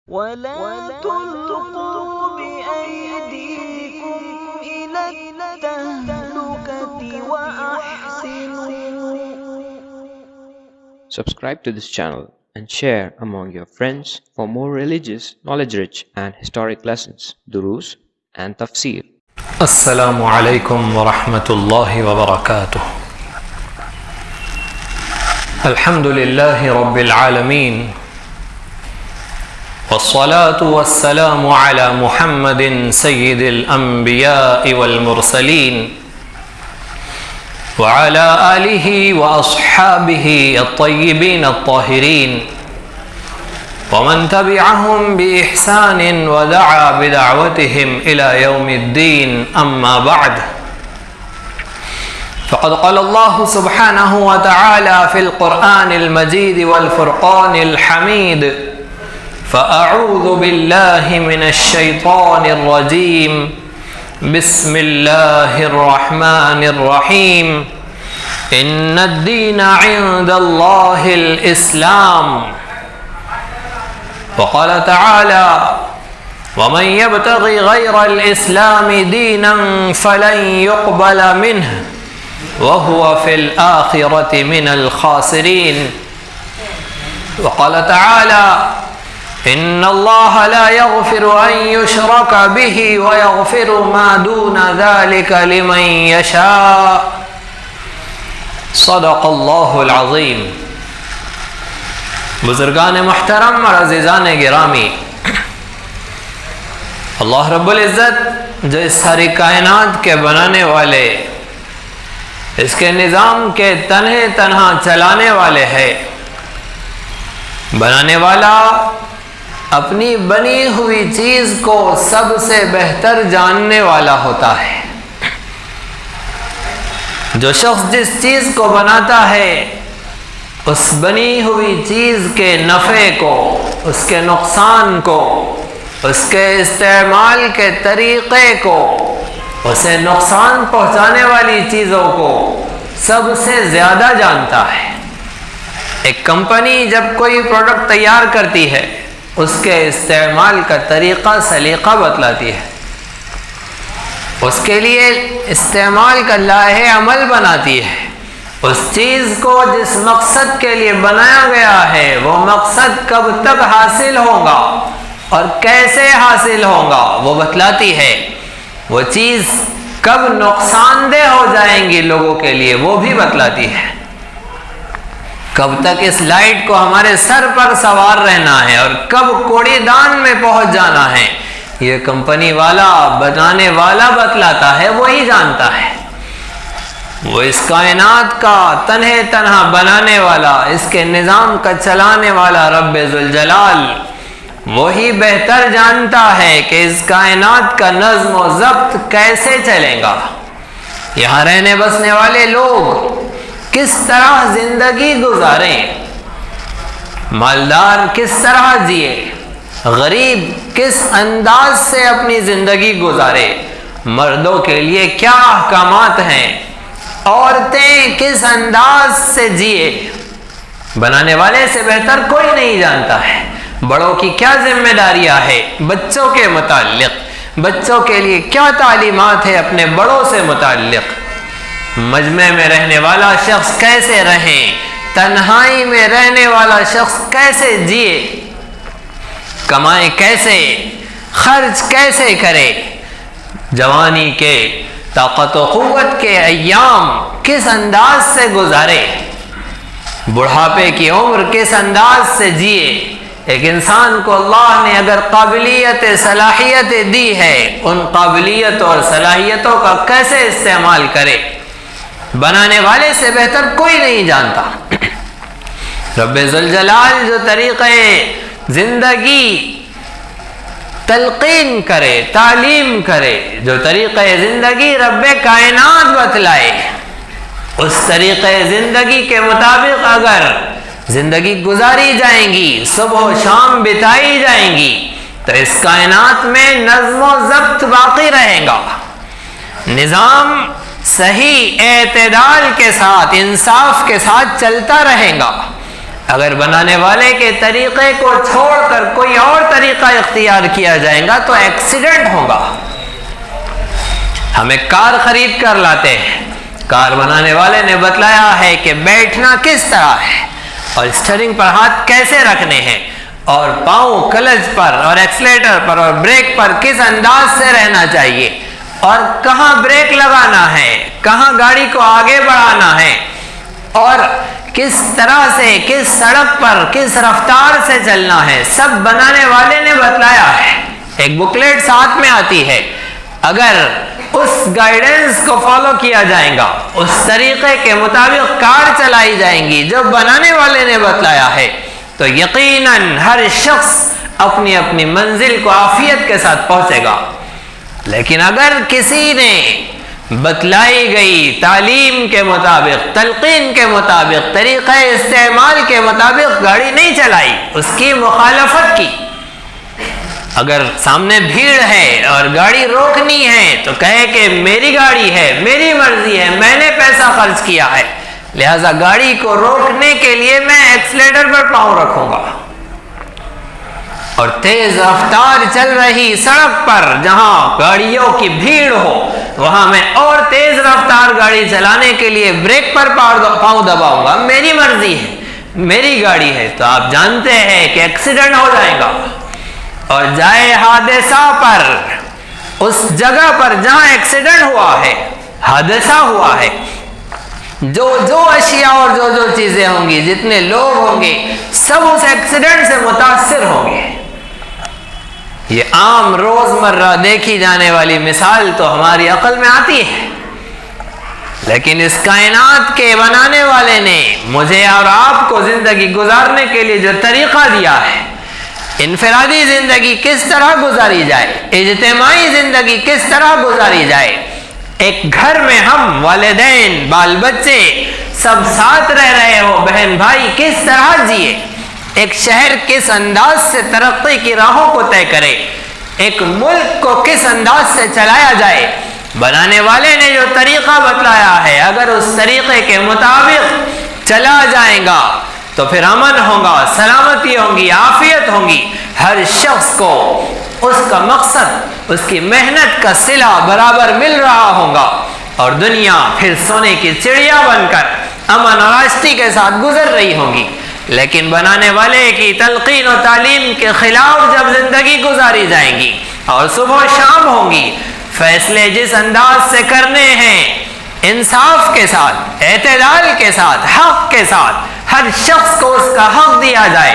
ولا تلقوا بأيديكم إلى التهلكة وأحسنوا. Subscribe to this channel and share among your friends for more religious, knowledge-rich and historic lessons, durus and tafsir. السلام عليكم ورحمة الله وبركاته. الحمد لله رب العالمين، والصلاة والسلام على محمد سيد الأنبياء والمرسلين وعلى آله وأصحابه الطيبين الطاهرين ومن تبعهم بإحسان ودعا بدعوتهم إلى يوم الدين. أما بعد، فقد قال الله سبحانه وتعالى في القرآن المجيد والفرقان الحميد: فأعوذ بالله من الشيطان الرجيم، بسم الله الرحمن الرحيم، إن الدين عند الله الإسلام. وقال تعالى: ومن يبتغي غير الإسلام دينا فلن يقبل منه وهو في الآخرة من الخاسرين. وقال تعالى: إن الله لا يغفر أن يشرك به ويغفر ما دون ذلك لمن يشاء. صدق اللہ العظیم. بزرگان محترم اور عزیزان گرامی، اللہ رب العزت جو اس ساری کائنات کے بنانے والے، اس کے نظام کے تنہا چلانے والے ہیں، بنانے والا اپنی بنی ہوئی چیز کو سب سے بہتر جاننے والا ہوتا ہے. جو شخص جس چیز کو بناتا ہے، اس بنی ہوئی چیز کے نفع کو، اس کے نقصان کو، اس کے استعمال کے طریقے کو، اسے نقصان پہنچانے والی چیزوں کو سب سے زیادہ جانتا ہے. ایک کمپنی جب کوئی پروڈکٹ تیار کرتی ہے، اس کے استعمال کا طریقہ سلیقہ بتلاتی ہے، اس کے لیے استعمال کا لائحہ عمل بناتی ہے. اس چیز کو جس مقصد کے لیے بنایا گیا ہے، وہ مقصد کب تک حاصل ہوگا اور کیسے حاصل ہوگا وہ بتلاتی ہے. وہ چیز کب نقصان دہ ہو جائیں گی لوگوں کے لیے وہ بھی بتلاتی ہے. کب تک اس لائٹ کو ہمارے سر پر سوار رہنا ہے اور کب کوڑی دان میں پہنچ جانا ہے، یہ کمپنی والا، بنانے والا بتلاتا ہے، وہی جانتا ہے. وہ اس کائنات کا تنہا بنانے والا، اس کے نظام کا چلانے والا رب ذوالجلال وہی بہتر جانتا ہے کہ اس کائنات کا نظم و ضبط کیسے چلے گا. یہاں رہنے بسنے والے لوگ کس طرح زندگی گزاریں، مالدار کس طرح جیے، غریب کس انداز سے اپنی زندگی گزارے، مردوں کے لیے کیا احکامات ہیں، عورتیں کس انداز سے جیے، بنانے والے سے بہتر کوئی نہیں جانتا ہے. بڑوں کی کیا ذمہ داریاں ہے بچوں کے متعلق، بچوں کے لیے کیا تعلیمات ہے اپنے بڑوں سے متعلق، مجمع میں رہنے والا شخص کیسے رہے، تنہائی میں رہنے والا شخص کیسے جیے، کمائے کیسے، خرچ کیسے کرے، جوانی کے طاقت و قوت کے ایام کس انداز سے گزارے، بڑھاپے کی عمر کس انداز سے جیے. ایک انسان کو اللہ نے اگر قابلیت صلاحیت دی ہے، ان قابلیتوں اور صلاحیتوں کا کیسے استعمال کرے، بنانے والے سے بہتر کوئی نہیں جانتا. رب ذوالجلال جو طریقے زندگی تلقین کرے، تعلیم کرے، جو طریقے زندگی رب کائنات بتلائے، اس طریقے زندگی کے مطابق اگر زندگی گزاری جائیں گی، صبح و شام بتائی جائیں گی، تو اس کائنات میں نظم و ضبط باقی رہے گا، نظام صحیح اعتدال کے ساتھ، انصاف کے ساتھ چلتا رہے گا. اگر بنانے والے کے طریقے کو چھوڑ کر کوئی اور طریقہ اختیار کیا جائے گا تو ایکسیڈنٹ ہوگا. ہم ایک کار خرید کر لاتے ہیں, کار بنانے والے نے بتلایا ہے کہ بیٹھنا کس طرح ہے اور اسٹیئرنگ پر ہاتھ کیسے رکھنے ہیں اور پاؤں کلچ پر اور ایکسیلیٹر پر اور بریک پر کس انداز سے رہنا چاہیے اور کہاں بریک لگانا ہے, کہاں گاڑی کو آگے بڑھانا ہے اور کس طرح سے کس سڑک پر کس رفتار سے چلنا ہے, سب بنانے والے نے بتلایا ہے. ایک بکلیٹ ساتھ میں آتی ہے. اگر اس گائیڈنس کو فالو کیا جائے گا, اس طریقے کے مطابق کار چلائی جائیں گی جو بنانے والے نے بتلایا ہے, تو یقیناً ہر شخص اپنی اپنی منزل کو عافیت کے ساتھ پہنچے گا. لیکن اگر کسی نے بتلائی گئی تعلیم کے مطابق, تلقین کے مطابق, طریقہ استعمال کے مطابق گاڑی نہیں چلائی, اس کی مخالفت کی, اگر سامنے بھیڑ ہے اور گاڑی روکنی ہے تو کہے کہ میری گاڑی ہے, میری مرضی ہے, میں نے پیسہ خرچ کیا ہے, لہذا گاڑی کو روکنے کے لیے میں ایکسیلیٹر پر پاؤں رکھوں گا, اور تیز رفتار چل رہی سڑک پر جہاں گاڑیوں کی بھیڑ ہو وہاں میں اور تیز رفتار گاڑی چلانے کے لیے بریک پر پاؤں دباؤں گا, میری مرضی ہے, میری گاڑی ہے, تو آپ جانتے ہیں کہ ایکسیڈنٹ ہو جائے گا. اور جائے حادثہ پر, اس جگہ پر جہاں ایکسیڈنٹ ہوا ہے, حادثہ ہوا ہے, جو اشیاء اور جو چیزیں ہوں گی, جتنے لوگ ہوں گے, سب اس ایکسیڈنٹ سے متاثر ہوں گے. یہ عام روزمرہ دیکھی جانے والی مثال تو ہماری عقل میں آتی ہے, لیکن اس کائنات کے بنانے والے نے مجھے اور آپ کو زندگی گزارنے کے لیے جو طریقہ دیا ہے, انفرادی زندگی کس طرح گزاری جائے, اجتماعی زندگی کس طرح گزاری جائے, ایک گھر میں ہم والدین بال بچے سب ساتھ رہ رہے ہو, بہن بھائی کس طرح جیے, ایک شہر کس انداز سے ترقی کی راہوں کو طے کرے, ایک ملک کو کس انداز سے چلایا جائے, بنانے والے نے جو طریقہ بتلایا ہے اگر اس طریقے کے مطابق چلا جائے گا تو پھر امن ہوگا, سلامتی ہوگی, عافیت ہوگی, ہر شخص کو اس کا مقصد, اس کی محنت کا صلہ برابر مل رہا ہوگا, اور دنیا پھر سونے کی چڑیا بن کر امن اور آشتی کے ساتھ گزر رہی ہوگی. لیکن بنانے والے کی تلقین و تعلیم کے خلاف جب زندگی گزاری جائیں گی اور صبح و شام ہوں گی, فیصلے جس انداز سے کرنے ہیں, انصاف کے ساتھ, اعتدال کے ساتھ, حق کے ساتھ, ہر شخص کو اس کا حق دیا جائے,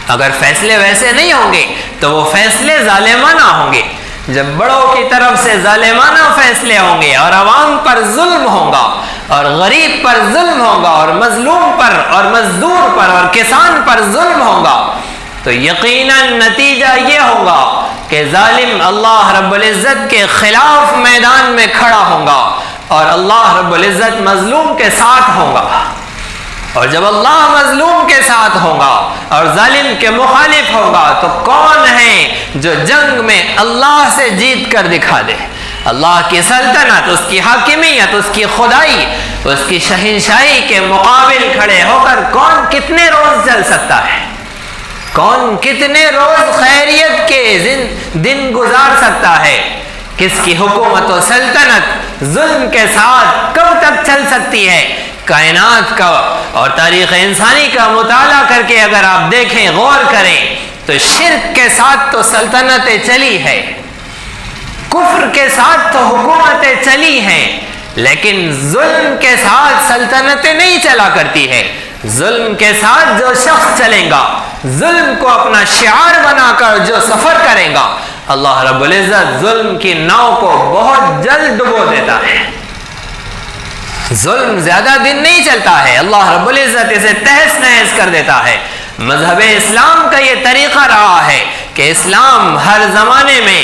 اگر فیصلے ویسے نہیں ہوں گے تو وہ فیصلے ظالمانہ ہوں گے. جب بڑوں کی طرف سے ظالمانہ فیصلے ہوں گے اور عوام پر ظلم ہوگا اور غریب پر ظلم ہوگا اور مظلوم پر اور مزدور پر اور کسان پر ظلم ہوگا, تو یقیناً نتیجہ یہ ہوگا کہ ظالم اللہ رب العزت کے خلاف میدان میں کھڑا ہوگا اور اللہ رب العزت مظلوم کے ساتھ ہوگا. اور جب اللہ مظلوم کے ساتھ ہوگا اور ظالم کے مخالف ہوگا تو کون ہے جو جنگ میں اللہ سے جیت کر دکھا دے, اللہ کی سلطنت, اس کی حاکمیت, اس کی خدائی, اس کی شہنشاہی کے مقابل کھڑے ہو کر کون کتنے روز چل سکتا ہے, کون کتنے روز خیریت کے دن گزار سکتا ہے, کس کی حکومت و سلطنت ظلم کے ساتھ کب تک چل سکتی ہے. کائنات کا اور تاریخ انسانی کا مطالعہ کر کے اگر آپ دیکھیں, غور کریں, تو شرک کے ساتھ تو سلطنتیں چلی ہے, کفر کے ساتھ تو حکومتیں چلی ہیں, لیکن ظلم کے ساتھ سلطنتیں نہیں چلا کرتی ہے. ظلم کے ساتھ جو شخص چلے گا, ظلم کو اپنا شعار بنا کر جو سفر کرے گا, اللہ رب العزت ظلم کی ناؤ کو بہت جلد ڈبو دیتا ہے. ظلم زیادہ دن نہیں چلتا ہے, اللہ رب العزت اسے تہس نہس کر دیتا ہے. مذہب اسلام کا یہ طریقہ رہا ہے کہ اسلام ہر زمانے میں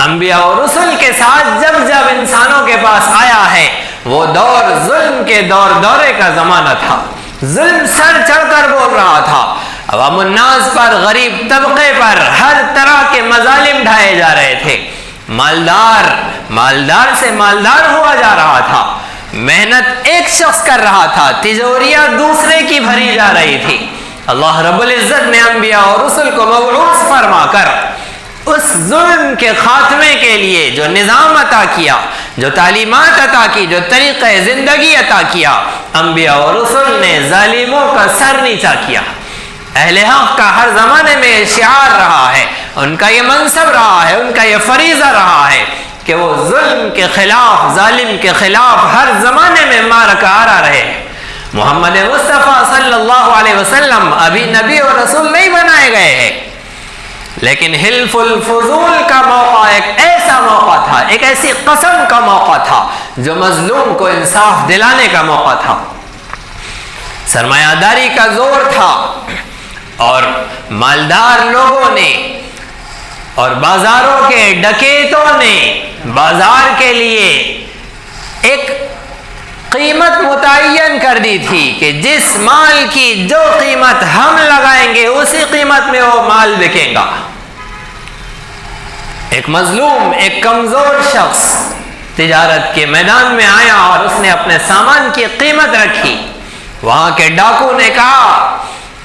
انبیاء اور رسل کے ساتھ جب جب انسانوں کے پاس آیا ہے وہ دور ظلم کے دورے کا زمانہ تھا. ظلم سر چڑھ کر بول رہا تھا, عوام الناس پر, غریب طبقے پر ہر طرح کے مظالم ڈھائے جا رہے تھے. مالدار سے مالدار ہوا جا رہا تھا, محنت ایک شخص کر رہا تھا, تجوریاں دوسرے کی بھری جا رہی تھی. اللہ رب العزت نے انبیاء اور رسل کو مبعوث فرما کر اس ظلم کے خاتمے کے لیے جو نظام عطا کیا، جو تعلیمات عطا کی، جو طریقہ زندگی عطا کیا، انبیاء اور رسل نے ظالموں کا سر نیچا کیا۔ اہل حق کا ہر زمانے میں شعار رہا ہے، ان کا یہ منصب رہا ہے، ان کا یہ فریضہ رہا ہے کہ وہ ظلم کے خلاف، ظالم کے خلاف ہر زمانے میں معرکہ آرا رہے۔ محمد مصطفیٰ صلی اللہ علیہ وسلم ابھی نبی اور رسول نہیں بنائے گئے ہیں، لیکن حلف الفضول کا موقع ایک ایسا موقع تھا، ایک ایسی قسم کا موقع تھا جو مظلوم کو انصاف دلانے کا موقع تھا۔ سرمایہ داری کا زور تھا اور مالدار لوگوں نے اور بازاروں کے ڈکیتوں نے بازار کے لیے ایک قیمت متعین کر دی تھی کہ جس مال کی جو قیمت ہم لگائیں گے اسی قیمت میں وہ مال بکے گا۔ ایک مظلوم، ایک کمزور شخص تجارت کے میدان میں آیا اور اس نے اپنے سامان کی قیمت رکھی۔ وہاں کے ڈاکو نے کہا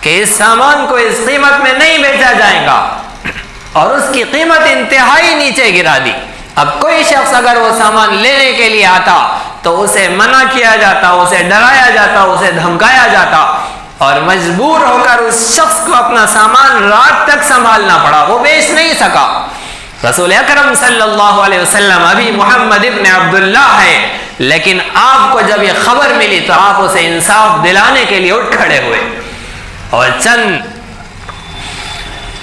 کہ اس سامان کو اس قیمت میں نہیں بیچا جائے گا، اور اس کی قیمت انتہائی نیچے گرا دی۔ اب کوئی شخص اگر وہ سامان لینے کے لیے آتا تو اسے منع کیا جاتا، اسے ڈرایا جاتا، اسے دھمکایا جاتا، اور مجبور ہو کر اس شخص کو اپنا سامان رات تک سنبھالنا پڑا، وہ بیچ نہیں سکا۔ رسول اکرم صلی اللہ علیہ وسلم ابھی محمد ابن عبداللہ ہے، لیکن آپ کو جب یہ خبر ملی تو آپ اسے انصاف دلانے کے لیے اٹھ کھڑے ہوئے اور چند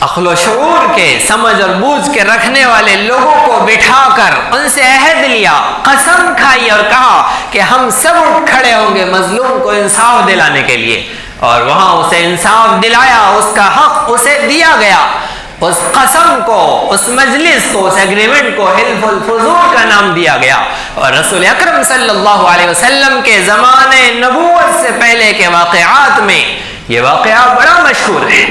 عقل و شعور کے، سمجھ اور بوجھ کے رکھنے والے لوگوں کو بٹھا کر ان سے عہد لیا، قسم کھائی اور کہا کہ ہم سب اٹھ کھڑے ہوں گے مظلوم کو انصاف دلانے کے لیے، اور وہاں اسے انصاف دلایا، اس کا حق اسے دیا گیا۔ اس قسم کو، اس مجلس کو، اس ایگریمنٹ کو حلف الفضول کا نام دیا گیا، اور رسول اکرم صلی اللہ علیہ وسلم کے زمانے نبوت سے پہلے کے واقعات میں یہ واقعہ بڑا مشہور ہے۔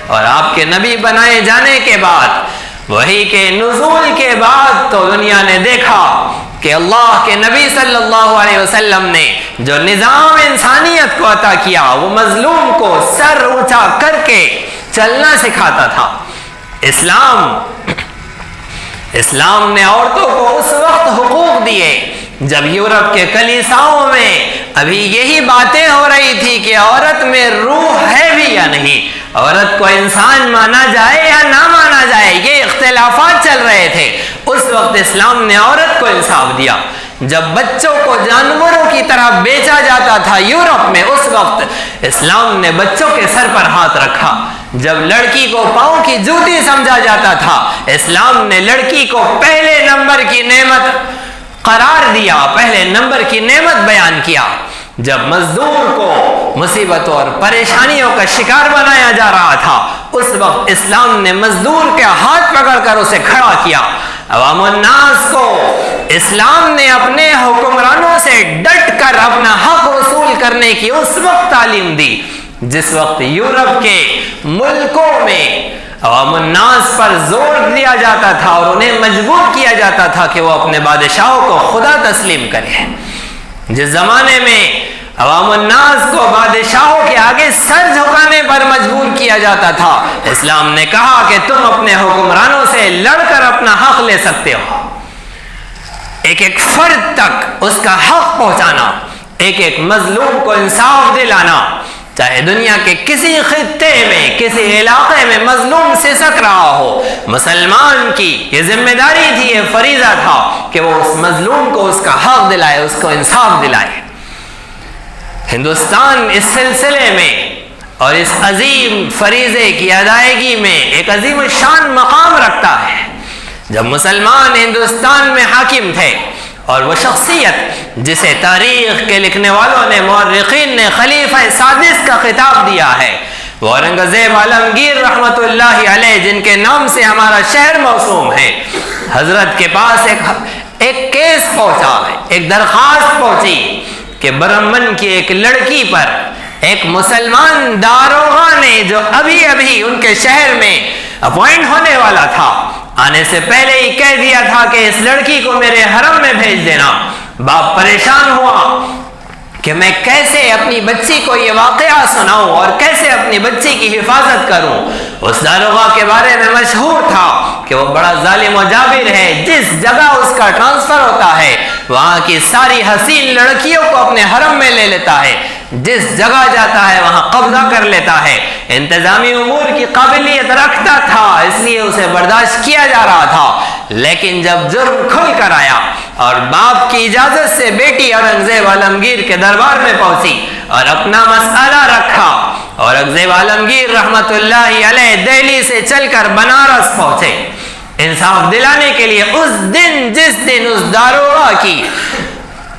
اور آپ کے نبی بنائے جانے کے بعد، وحی کے نزول کے بعد تو دنیا نے دیکھا کہ اللہ کے نبی صلی اللہ علیہ وسلم نے جو نظام انسانیت کو عطا کیا وہ مظلوم کو سر اونچا کر کے چلنا سکھاتا تھا۔ اسلام نے عورتوں کو اس وقت حقوق دیے جب یورپ کے کلیساؤں میں ابھی یہی باتیں ہو رہی تھی کہ عورت میں روح ہے بھی یا نہیں، عورت کو انسان مانا جائے یا نہ مانا جائے، یہ اختلافات چل رہے تھے۔ اس وقت اسلام نے عورت کو انصاف دیا۔ جب بچوں کو جانوروں کی طرح بیچا جاتا تھا یورپ میں، اس وقت اسلام نے بچوں کے سر پر ہاتھ رکھا۔ جب لڑکی کو پاؤں کی جوتی سمجھا جاتا تھا، اسلام نے لڑکی کو پہلے نمبر کی نعمت قرار دیا، پہلے نمبر کی نعمت بیان کیا۔ جب مزدور کو مصیبتوں اور پریشانیوں کا شکار بنایا جا رہا تھا، اس وقت اسلام نے مزدور کے ہاتھ پکڑ کر اسے کھڑا کیا۔ عوام الناس کو اسلام نے اپنے حکمرانوں سے ڈٹ کر اپنا حق وصول کرنے کی اس وقت تعلیم دی جس وقت یورپ کے ملکوں میں عوام الناس پر زور دیا جاتا تھا اور انہیں مجبور کیا جاتا تھا کہ وہ اپنے بادشاہوں کو خدا تسلیم کریں۔ جس زمانے میں عوام الناس کو بادشاہوں کے آگے سر جھکانے پر مجبور کیا جاتا تھا، اسلام نے کہا کہ تم اپنے حکمرانوں سے لڑ کر اپنا حق لے سکتے ہو۔ ایک ایک فرد تک اس کا حق پہنچانا، ایک ایک مظلوم کو انصاف دلانا، چاہے دنیا کے کسی خطے میں، کسی علاقے میں مظلوم سسک رہا ہو، مسلمان کی یہ ذمہ داری تھی، یہ فریضہ تھا کہ وہ اس مظلوم کو اس کا حق دلائے، اس کو انصاف دلائے۔ ہندوستان اس سلسلے میں اور اس عظیم فریضے کی ادائیگی میں ایک عظیم شان مقام رکھتا ہے۔ جب مسلمان ہندوستان میں حاکم تھے اور وہ شخصیت جسے تاریخ کے لکھنے والوں نے، مورخین نے خلیفہ سادس کا خطاب دیا ہے، وہ اورنگزیب عالمگیر رحمت اللہ علیہ، جن کے نام سے ہمارا شہر موسوم ہے، حضرت کے پاس ایک کیس پہنچا، ایک درخواست پہنچی کہ برہمن کی ایک لڑکی پر ایک مسلمان داروغہ نے، جو ابھی ابھی ان کے شہر میں اپوائنٹ ہونے والا تھا، آنے سے پہلے ہی کہہ دیا تھا کہ اس لڑکی کو میرے حرم میں بھیج دینا۔ باپ پریشان ہوا کہ میں کیسے اپنی بچی کو یہ واقعہ سناؤں اور کیسے اپنی بچی کی حفاظت کروں۔ اس داروغہ کے بارے میں مشہور تھا کہ وہ بڑا ظالم و جابر ہے، جس جگہ اس کا ٹرانسفر ہوتا ہے وہاں کی ساری حسین لڑکیوں کو اپنے حرم میں لے لیتا ہے، جس جگہ جاتا ہے وہاں قبضہ کر لیتا ہے۔ انتظامی امور کی قابلیت رکھتا تھا، اس لیے اسے برداشت کیا جا رہا تھا، لیکن جب جرم کھل کر آیا اور باپ کی اجازت سے بیٹی اورنگزیب عالمگیر کے دربار میں پہنچی اور اپنا مسئلہ رکھا، اورنگزیب عالمگیر رحمت اللہ علیہ دہلی سے چل کر بنارس پہنچے انصاف دلانے کے لیے۔ اس دن جس دن اس داروغہ کی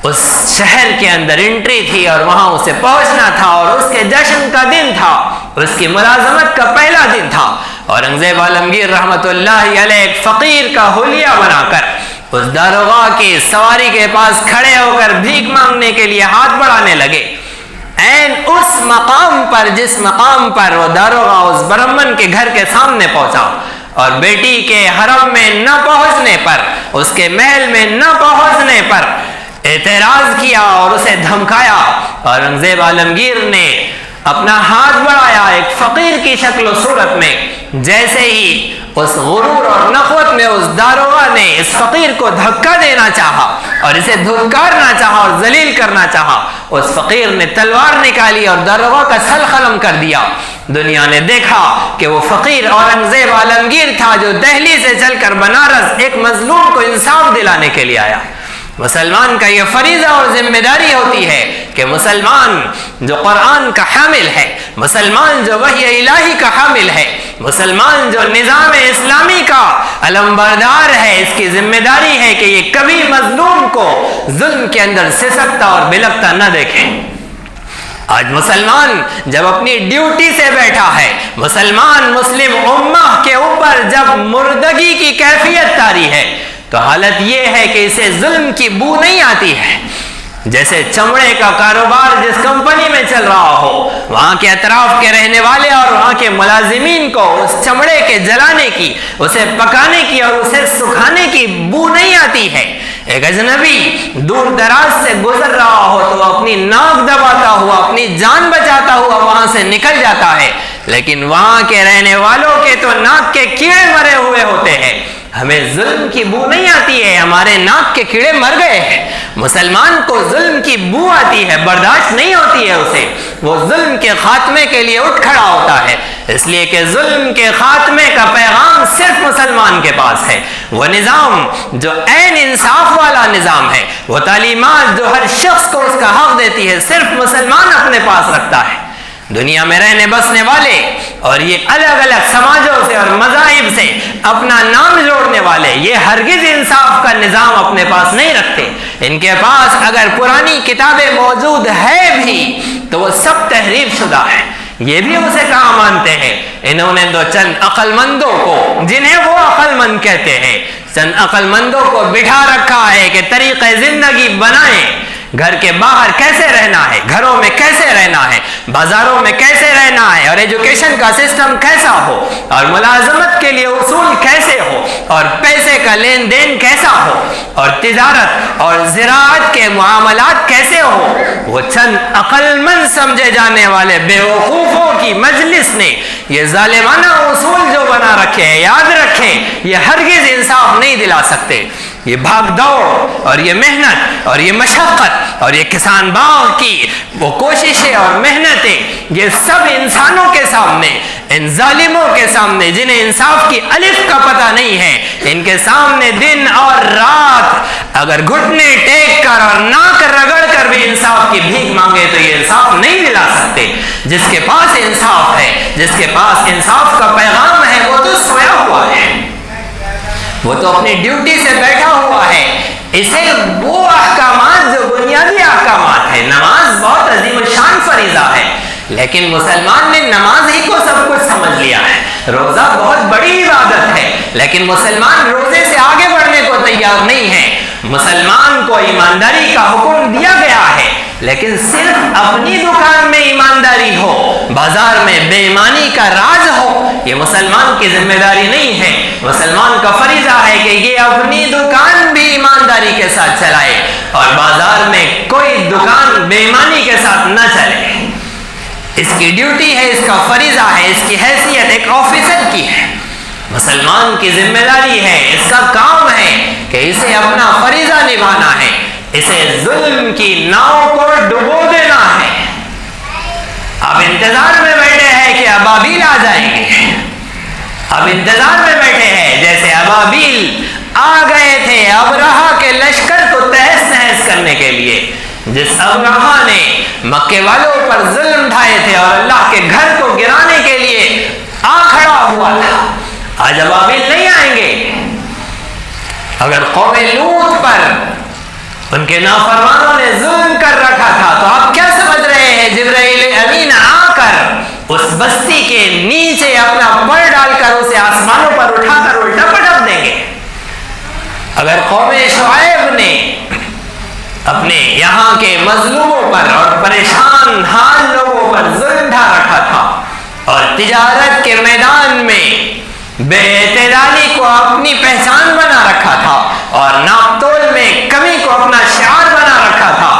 اس شہر کے اندر انٹری تھی اور وہاں اسے پہنچنا تھا اور اس کے جشن کا دن تھا، اس کی ملازمت کا پہلا دن تھا، اورنگزیب عالمگیر رحمت اللہ علیہ ایک فقیر کا حلیہ بنا کر اس داروغہ کی سواری کے پاس کھڑے ہو کر بھیک مانگنے کے لیے ہاتھ بڑھانے لگے۔ این اس مقام پر جس مقام پر وہ داروغہ اس برہمن کے گھر کے سامنے پہنچا اور بیٹی کے حرم میں نہ پہنچنے پر، اس کے محل میں نہ پہنچنے پر اعتراض کیا اور اسے دھمکایا، اورنگزیب عالمگیر نے اپنا ہاتھ بڑھایا ایک فقیر کی شکل و صورت میں۔ جیسے ہی اس غرور اور نخوت میں اس داروغہ نے اس فقیر کو دھکا دینا چاہا اور اسے دھتکارنا چاہا اور ذلیل کرنا چاہا، اس فقیر نے تلوار نکالی اور داروغہ کا سر قلم کر دیا۔ دنیا نے دیکھا کہ وہ فقیر اورنگزیب عالمگیر تھا جو دہلی سے چل کر بنارس ایک مظلوم کو انصاف دلانے کے لیے آیا۔ مسلمان کا یہ فریضہ اور ذمہ داری ہوتی ہے کہ مسلمان جو قرآن کا حامل ہے، مسلمان جو وحی الہی کا حامل ہے، مسلمان جو نظام اسلامی کا علمبردار ہے، اس کی ذمہ داری ہے کہ یہ کبھی مظلوم کو ظلم کے اندر سسکتا اور بلکتا نہ دیکھے۔ آج مسلمان جب اپنی ڈیوٹی سے بیٹھا ہے، مسلمان مسلم امہ کے اوپر جب مردگی کی کیفیت طاری ہے، تو حالت یہ ہے کہ اسے ظلم کی بو نہیں آتی ہے۔ جیسے چمڑے کا کاروبار جس کمپنی میں چل رہا ہو، وہاں کے اطراف کے رہنے والے اور وہاں کے ملازمین کو اس چمڑے کے جلانے کی، اسے پکانے کی اور اسے سکھانے کی بو نہیں آتی ہے۔ ایک اجنبی دور دراز سے گزر رہا ہو تو وہ اپنی ناک دباتا ہوا، اپنی جان بچاتا ہوا وہاں سے نکل جاتا ہے، لیکن وہاں کے رہنے والوں کے تو ناک کے کیڑے مرے ہوئے ہوتے ہیں۔ ہمیں ظلم کی بو نہیں آتی ہے، ہمارے ناک کے کیڑے مر گئے ہیں۔ مسلمان کو ظلم کی بو آتی ہے، برداشت نہیں ہوتی ہے اسے، وہ ظلم کے خاتمے کے لیے اٹھ کھڑا ہوتا ہے، اس لیے کہ ظلم کے خاتمے کا پیغام صرف مسلمان کے پاس ہے۔ وہ نظام جو عین انصاف والا نظام ہے، وہ تعلیمات جو ہر شخص کو اس کا حق دیتی ہے، صرف مسلمان اپنے پاس رکھتا ہے۔ دنیا میں رہنے بسنے والے اور یہ الگ الگ سماجوں سے اور مذاہب سے اپنا نام جوڑنے والے یہ ہرگز انصاف کا نظام اپنے پاس نہیں رکھتے۔ ان کے پاس اگر پرانی کتابیں موجود ہے بھی تو وہ سب تحریف شدہ ہے، یہ بھی اسے کہاں مانتے ہیں۔ انہوں نے تو چند عقل مندوں کو، جنہیں وہ عقل مند کہتے ہیں، چند عقل مندوں کو بٹھا رکھا ہے کہ طریقہ زندگی بنائیں، گھر کے باہر کیسے رہنا ہے، گھروں میں کیسے رہنا ہے، بازاروں میں کیسے رہنا ہے، اور ایجوکیشن کا سسٹم کیسا ہو، اور ملازمت کے لیے اصول کیسے ہو، اور پیسے کا لین دین کیسا ہو، اور تجارت اور زراعت کے معاملات کیسے ہو۔ وہ چند عقل مند سمجھے جانے والے بیوقوفوں کی مجلس نے یہ ظالمانہ اصول جو بنا رکھے ہیں، یاد رکھیں یہ ہرگز انصاف نہیں دلا سکتے۔ یہ بھاگ دوڑ اور یہ محنت اور یہ مشقت اور یہ کسان باغ کی وہ کوششیں اور محنتیں، یہ سب انسانوں کے سامنے، ان ظالموں کے سامنے جنہیں انصاف کی الف کا پتہ نہیں ہے، ان کے سامنے دن اور رات اگر گھٹنے ٹیک کر اور ناک رگڑ کر بھی انصاف کی بھیک مانگے تو یہ انصاف نہیں دلا سکتے۔ جس کے پاس انصاف ہے، جس کے پاس انصاف کا پیغام ہے، وہ تو سویا ہوا ہے، وہ تو اپنی ڈیوٹی سے بیٹھا ہوا ہے۔ اسے وہ احکامات جو بنیادی احکامات ہیں، نماز بہت عظیم الشان فریضہ ہے، لیکن مسلمان نے نماز ہی کو سب کچھ سمجھ لیا ہے۔ روزہ بہت بڑی عبادت ہے، لیکن مسلمان روزے سے آگے بڑھنے کو تیار نہیں ہے۔ مسلمان کو ایمانداری کا حکم دیا گیا ہے، لیکن صرف اپنی دکان میں ایمانداری ہو، بازار میں بے ایمانی کا راج ہو، یہ مسلمان کی ذمہ داری نہیں ہے۔ مسلمان کا فریضہ ہے کہ یہ اپنی دکان بھی ایمانداری کے ساتھ چلائے اور بازار میں کوئی دکان بے ایمانی کے ساتھ نہ چلے. اس کی ڈیوٹی ہے, اس کا فریضہ ہے, اس کی حیثیت ایک آفیسر کی ہے. مسلمان کی ذمہ داری ہے, اس کا کام ہے کہ اسے اپنا فریضہ نبھانا ہے, اسے ظلم کی ناؤ کو ڈبو دینا ہے. اب انتظار میں بیٹھے ہیں کہ ابابیل آ جائیں گے, اب انتظار میں بیٹھے ہیں جیسے ابابیل آ گئے تھے ابرہا کے لشکر کو تہس نہس کرنے کے لیے. جس ابرہا نے مکے والوں پر ظلم ڈھائے تھے اور اللہ کے گھر کو گرانے کے لیے آ کھڑا ہوا تھا, آج ابابیل نہیں آئیں گے. اگر قوم لوط پر ان کے نافرمانوں نے ظلم کر رکھا تھا تو آپ کیا سمجھ رہے ہیں جبرائیل امین آ کر اس بستی کے نیچے اپنا پر ڈال کر اسے آسمانوں پر اٹھا کر الٹا پٹک دیں گے؟ اگر قوم شعیب نے اپنے یہاں کے مظلوموں پر اور پریشان حال لوگوں پر ظلم ڈھا رکھا تھا اور تجارت کے میدان میں بے اعتدالی کو اپنی پہچان بنا رکھا تھا اور ناپ تول میں کمی کو اپنا شعار بنا رکھا تھا,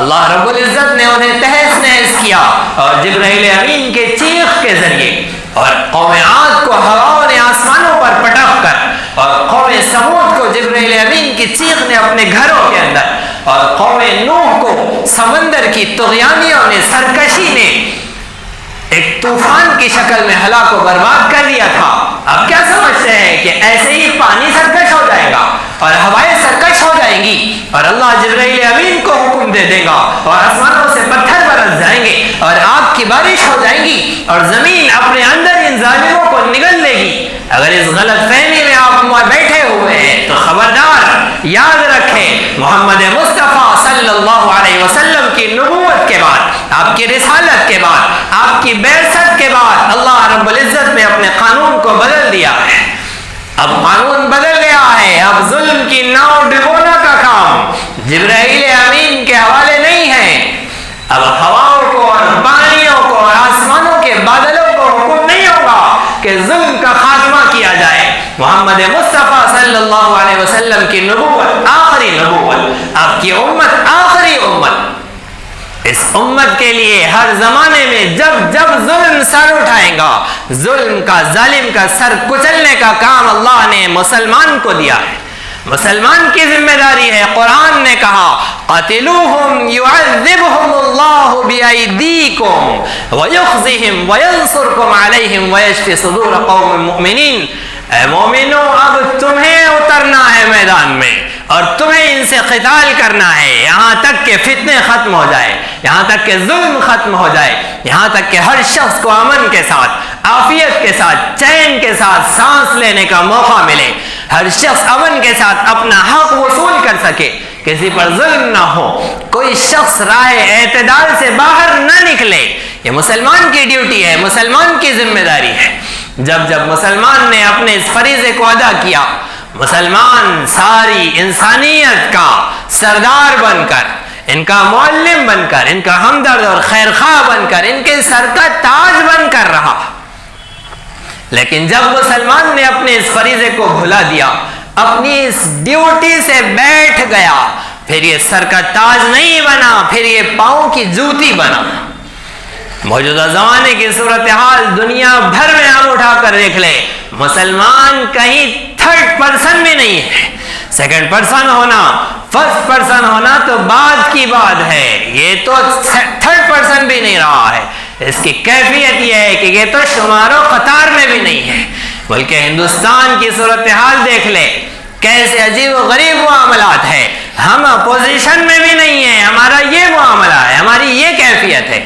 اللہ رب العزت نے انہیں تہس نہس کیا اور جبرائیل امین کے چیخ کے ذریعے اور قوم عاد کو ہواؤں نے آسمانوں پر پٹک کر اور قوم سمود کو جبرائیل امین کی چیخ نے اپنے گھروں کے اندر اور قوم نوح کو سمندر کی طغیانیوں نے سرکشی نے ایک طوفان کی شکل میں ہلاک و برباد کر دیا تھا. اب کیا سمجھتے ہیں کہ ایسے ہی پانی سرکش ہو جائے گا اور ہوائیں سرکش ہو جائیں گی اور اللہ جبرائیل امین کو حکم دے دے گا اور آسمانوں سے پتھر برس جائیں گے اور آگ کی بارش ہو جائیں گی اور زمین اپنے اندر ان ظالموں کو نگل لے گی؟ اگر اس غلط فہمی میں آپ بیٹھے ہوئے ہیں تو خبردار یاد رکھیں, محمد مصطفیٰ صلی اللہ علیہ وسلم کی نبوت کے بعد, آپ کی رسالت کے بعد, آپ کی بعثت کے بعد اللہ رب العزت نے اپنے قانون کو بدل دیا ہے. اب قانون بدل گیا ہے, اب ظلم کی ناؤ ڈبونا کا کام جبرائیل امین کے حوالے نہیں ہے. اب ہواؤں کو اور پانیوں کو اور آسمانوں کے بادلوں کو حکم نہیں ہوگا کہ ظلم کا خاتمہ کیا جائے. محمد مصطفیٰ صلی اللہ علیہ وسلم کی نبوت آخری نبوت, آپ کی امت آخری امت. اس امت کے لیے ہر زمانے میں جب جب ظلم سر اٹھائے گا, ظلم کا ظالم کا سر کچلنے کا کام اللہ نے مسلمان کو دیا ہے, مسلمان کی ذمہ داری ہے. قرآن نے کہا قاتلوہم یعذبہم اللہ بایدیکم ویخزہم وینصرکم علیہم ویشفی صدور قوم مؤمنین. اے مومنو, اب تمہیں اترنا ہے میدان میں اور تمہیں ان سے قتال کرنا ہے یہاں تک کہ فتنے ختم ہو جائے, یہاں تک کہ ظلم ختم ہو جائے, یہاں تک کہ ہر شخص کو امن کے ساتھ, عافیت کے ساتھ, چین کے ساتھ سانس لینے کا موقع ملے, ہر شخص امن کے ساتھ اپنا حق وصول کر سکے, کسی پر ظلم نہ ہو, کوئی شخص راہ اعتدال سے باہر نہ نکلے. یہ مسلمان کی ڈیوٹی ہے, مسلمان کی ذمہ داری ہے. جب جب مسلمان نے اپنے اس فریضے کو ادا کیا, مسلمان ساری انسانیت کا سردار بن کر, ان کا معلم بن کر, ان کا ہمدرد اور خیرخواہ بن کر, ان کے سر کا تاج بن کر رہا. لیکن جب مسلمان نے اپنے اس فریضے کو بھلا دیا, اپنی اس ڈیوٹی سے بیٹھ گیا, پھر یہ سر کا تاج نہیں بنا, پھر یہ پاؤں کی جوتی بنا. موجودہ زمانے کی صورتحال دنیا بھر میں ہم اٹھا کر دیکھ لیں, مسلمان کہیں تھرڈ پرسن بھی نہیں ہے. سیکنڈ پرسن ہونا, فرسٹ پرسن ہونا تو بعد کی بات ہے, یہ تو تھرڈ پرسن بھی نہیں رہا ہے. اس کی کیفیت یہ ہے کہ یہ تو شمار و قطار میں بھی نہیں ہے. بلکہ ہندوستان کی صورتحال دیکھ لیں, کیسے عجیب و غریب معاملات ہے. ہم اپوزیشن میں بھی نہیں ہیں, ہمارا یہ معاملہ ہے, ہماری یہ کیفیت ہے.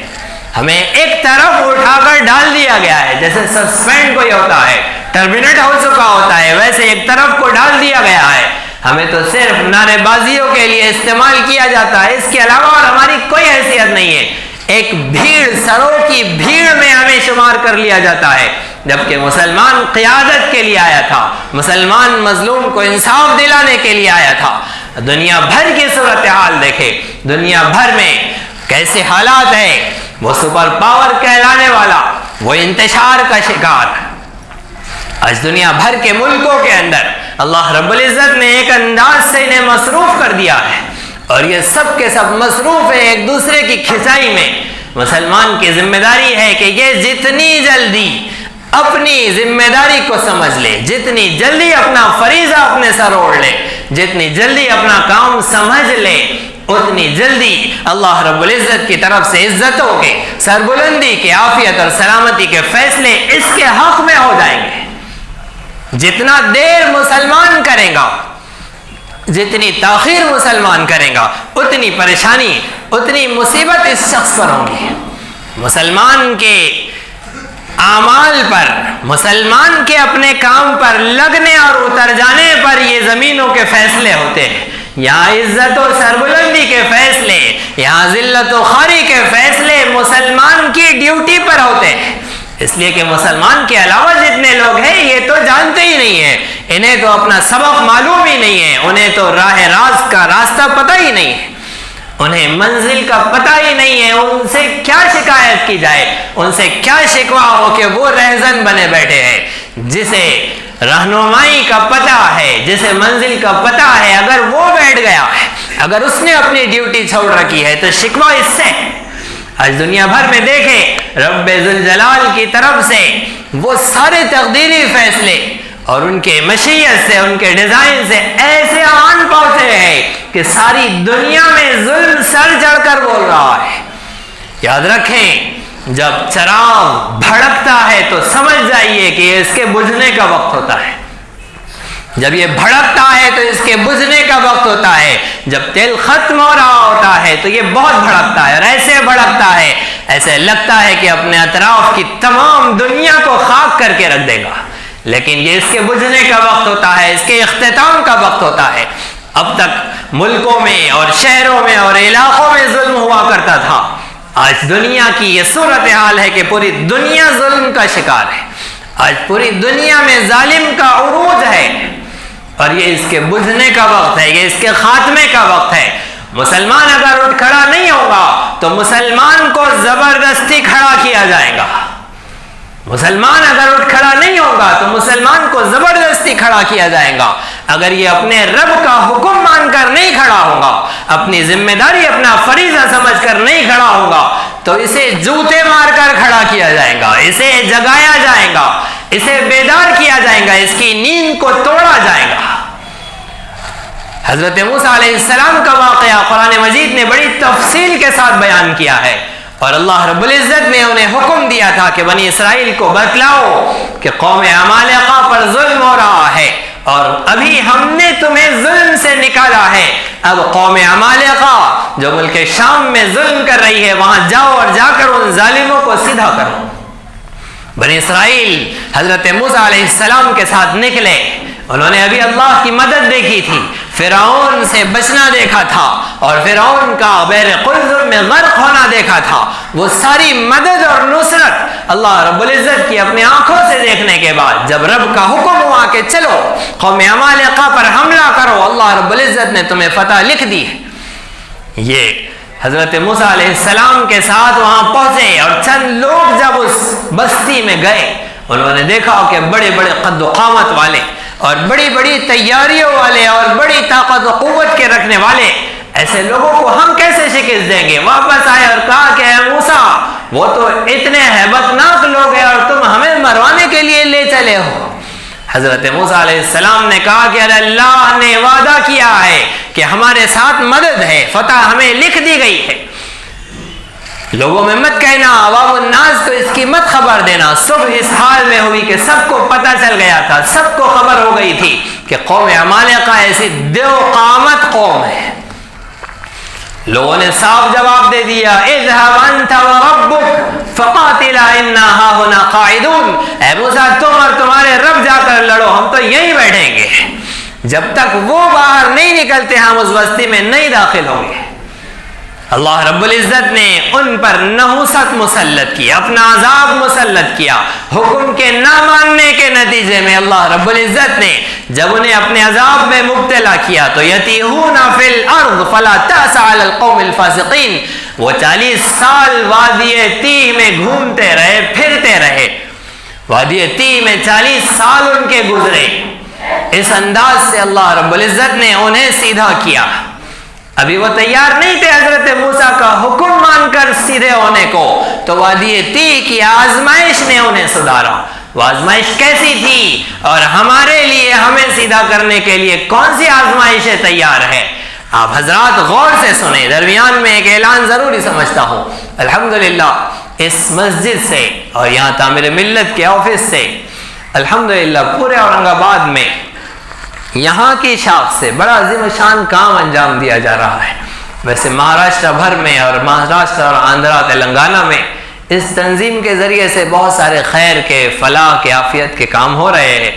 ہمیں ایک طرف اٹھا کر ڈال دیا گیا ہے, جیسے سسپینڈ کوئی ہوتا ہے, ٹرمینیٹ ہو چکا ہوتا ہے, ویسے ایک طرف کو ڈال دیا گیا ہے. ہمیں تو صرف نعرے بازیوں کے لیے استعمال کیا جاتا ہے, اس کے علاوہ اور ہماری کوئی حیثیت نہیں ہے. ایک بھیڑ, سروں کی بھیڑ میں ہمیں شمار کر لیا جاتا ہے, جبکہ مسلمان قیادت کے لیے آیا تھا, مسلمان مظلوم کو انصاف دلانے کے لیے آیا تھا. دنیا بھر کی صورتحال دیکھے, دنیا بھر میں کیسے حالات ہیں. وہ سپر پاور کہلانے والا, وہ انتشار کا شکار, آج دنیا بھر کے ملکوں کے اندر اللہ رب العزت نے ایک انداز سے انہیں مصروف کر دیا ہے، اور یہ سب کے سب مصروف ہیں ایک دوسرے کی کھچائی میں۔ مسلمان کی ذمہ داری ہے کہ یہ جتنی جلدی اپنی ذمہ داری کو سمجھ لے، جتنی جلدی اپنا فریضہ اپنے سر اوڑھ لے، جتنی جلدی اپنا کام سمجھ لے، اتنی جلدی اللہ رب العزت کی طرف سے عزتوں کے، سربلندی کے، عافیت اور سلامتی کے فیصلے اس کے حق میں ہو جائیں گے۔ جتنا دیر مسلمان کرے گا، جتنی تاخیر مسلمان کرے گا، اتنی پریشانی، اتنی مصیبت اس شخص پر ہوگی۔ مسلمان کے اعمال پر، مسلمان کے اپنے کام پر لگنے اور اتر جانے پر یہ زمینوں کے فیصلے ہوتے ہیں۔ یہاں عزت و سربلندی کے فیصلے، یہاں ذلت و خواری کے فیصلے مسلمان کی ڈیوٹی پر ہوتے ہیں، اس لیے کہ مسلمان کے علاوہ جتنے لوگ ہیں یہ تو جانتے ہی نہیں ہیں، انہیں تو اپنا سبق معلوم ہی نہیں ہے، انہیں تو راہ راست کا راستہ پتہ ہی نہیں ہے، انہیں منزل کا پتہ ہی نہیں ہے، ان سے کیا شکایت کی جائے، ان سے کیا شکوہ ہو کہ وہ رہزن بنے بیٹھے ہیں۔ جسے رہنمائی کا پتہ ہے، جسے منزل کا پتہ ہے، اگر وہ بیٹھ گیا ہے، اگر اس نے اپنی ڈیوٹی چھوڑ رکھی ہے تو شکوہ اس سے۔ آج دنیا بھر میں دیکھیں رب ذوالجلال کی طرف سے وہ سارے تقدیری فیصلے اور ان کے مشیت سے، ان کے ڈیزائن سے ایسے آن پہنچے ہیں کہ ساری دنیا میں ظلم سر چڑھ کر بول رہا ہے۔ یاد رکھیں جب چراغ بھڑکتا ہے تو سمجھ جائیے کہ یہ اس کے بجھنے کا وقت ہوتا ہے، جب یہ بھڑکتا ہے تو اس کے بجھنے کا وقت ہوتا ہے، جب تیل ختم ہو رہا ہوتا ہے تو یہ بہت بھڑکتا ہے، اور ایسے بھڑکتا ہے ایسے لگتا ہے کہ اپنے اطراف کی تمام دنیا کو خاک کر کے رکھ دے گا، لیکن یہ اس کے بجھنے کا وقت ہوتا ہے، اس کے اختتام کا وقت ہوتا ہے۔ اب تک ملکوں میں اور شہروں میں اور علاقوں میں ظلم ہوا کرتا تھا، آج دنیا کی یہ صورتحال ہے کہ پوری دنیا ظلم کا شکار ہے، آج پوری دنیا میں ظالم کا عروج ہے، اور یہ اس کے بجھنے کا وقت ہے، یہ اس کے خاتمے کا وقت ہے۔ مسلمان اگر اٹھ کھڑا نہیں ہوگا تو مسلمان کو زبردستی کھڑا کیا جائے گا، مسلمان اگر اٹھ کھڑا نہیں ہوگا تو مسلمان کو زبردستی کھڑا کیا جائے گا۔ اگر یہ اپنے رب کا حکم مان کر نہیں کھڑا ہوگا، اپنی ذمہ داری، اپنا فریضہ سمجھ کر نہیں کھڑا ہوگا تو اسے جوتے مار کر کھڑا کیا جائے گا، اسے جگایا جائے گا، اسے بیدار کیا جائے گا، اس کی نیند کو توڑا جائے گا۔ حضرت موسیٰ علیہ السلام کا واقعہ قرآن مجید نے بڑی تفصیل کے ساتھ بیان کیا ہے، اور اللہ رب العزت نے انہیں حکم دیا تھا کہ بنی اسرائیل کو بتلاؤ کہ قوم عمالقہ پر ظلم ہو رہا ہے، اور ابھی ہم نے تمہیں ظلم سے نکالا ہے، اب قوم عمالقہ جو ملک شام میں ظلم کر رہی ہے وہاں جاؤ اور جا کر ان ظالموں کو سیدھا کرو۔ بنی اسرائیل حضرت موسیٰ علیہ السلام کے ساتھ نکلے، انہوں نے ابھی اللہ کی مدد دیکھی تھی، فرعون سے بچنا دیکھا تھا، اور فرعون کا بحر قلزم میں غرق ہونا دیکھا تھا۔ وہ ساری مدد اور نصرت اللہ رب العزت کی اپنی آنکھوں سے دیکھنے کے بعد جب رب کا حکم ہوا کہ چلو قوم عمالقہ پر حملہ کرو، اللہ رب العزت نے تمہیں فتح لکھ دی۔ یہ حضرت موسیٰ علیہ السلام کے ساتھ وہاں پہنچے، اور چند لوگ جب اس بستی میں گئے انہوں نے دیکھا کہ بڑے بڑے قد و قامت والے اور بڑی بڑی تیاریوں والے اور بڑی طاقت و قوت کے رکھنے والے ایسے لوگوں کو ہم کیسے شکست دیں گے۔ واپس آئے اور کہا کہ اے موسیٰ وہ تو اتنے ہیبت ناک لوگ ہیں اور تم ہمیں مروانے کے لیے لے چلے ہو۔ حضرت موسیٰ علیہ السلام نے کہا کہ اللہ نے وعدہ کیا ہے کہ ہمارے ساتھ مدد ہے، فتح ہمیں لکھ دی گئی ہے۔ لوگوں میں مت کہنا، عوام الناس کو اس کی مت خبر دینا۔ صبح اس حال میں ہوئی کہ سب کو پتہ چل گیا تھا، سب کو خبر ہو گئی تھی کہ قوم عمالقہ ایسی دیو قامت قوم ہے۔ لوگوں نے صاف جواب دے دیا، اذهب انت وربك فقاتلا انا هاهنا قاعدون۔ اے موسیٰ تم اور تمہارے رب جا کر لڑو، ہم تو یہیں بیٹھیں گے، جب تک وہ باہر نہیں نکلتے ہم اس بستی میں نہیں داخل ہوں گے۔ اللہ رب العزت نے ان پر نحوست مسلط کی، اپنا عذاب مسلط کیا۔ حکم کے نہ ماننے کے نتیجے میں اللہ رب العزت نے جب انہیں اپنے عذاب میں مبتلا کیا تو یتیہون فی الارض فلا تأس علی القوم الفاسقین، وہ 40 سال وادی تیہ میں گھومتے رہے، پھرتے رہے۔ وادی تیہ میں 40 سال ان کے گزرے، اس انداز سے اللہ رب العزت نے انہیں سیدھا کیا. ابھی وہ تیار نہیں تھے حضرت موسیٰ کا حکم مان کر سیدھے ہونے کو, تو وادی تیہ کی آزمائش نے انہیں سدھارا. وہ آزمائش کیسی تھی اور ہمارے لیے ہمیں سیدھا کرنے کے لیے کون سی آزمائشیں تیار ہے, آپ حضرات غور سے سنیں. درمیان میں ایک اعلان ضروری سمجھتا ہوں. الحمدللہ اس مسجد سے اور یہاں تعمیر ملت کے آفس سے الحمدللہ پورے اورنگ آباد میں یہاں کی شاخ سے بڑا عظیم شان کام انجام دیا جا رہا ہے. ویسے مہاراشٹر بھر میں اور مہاراشٹر اور آندھرا تلنگانہ میں اس تنظیم کے ذریعے سے بہت سارے خیر کے, فلاح کے, عافیت کے کام ہو رہے ہیں.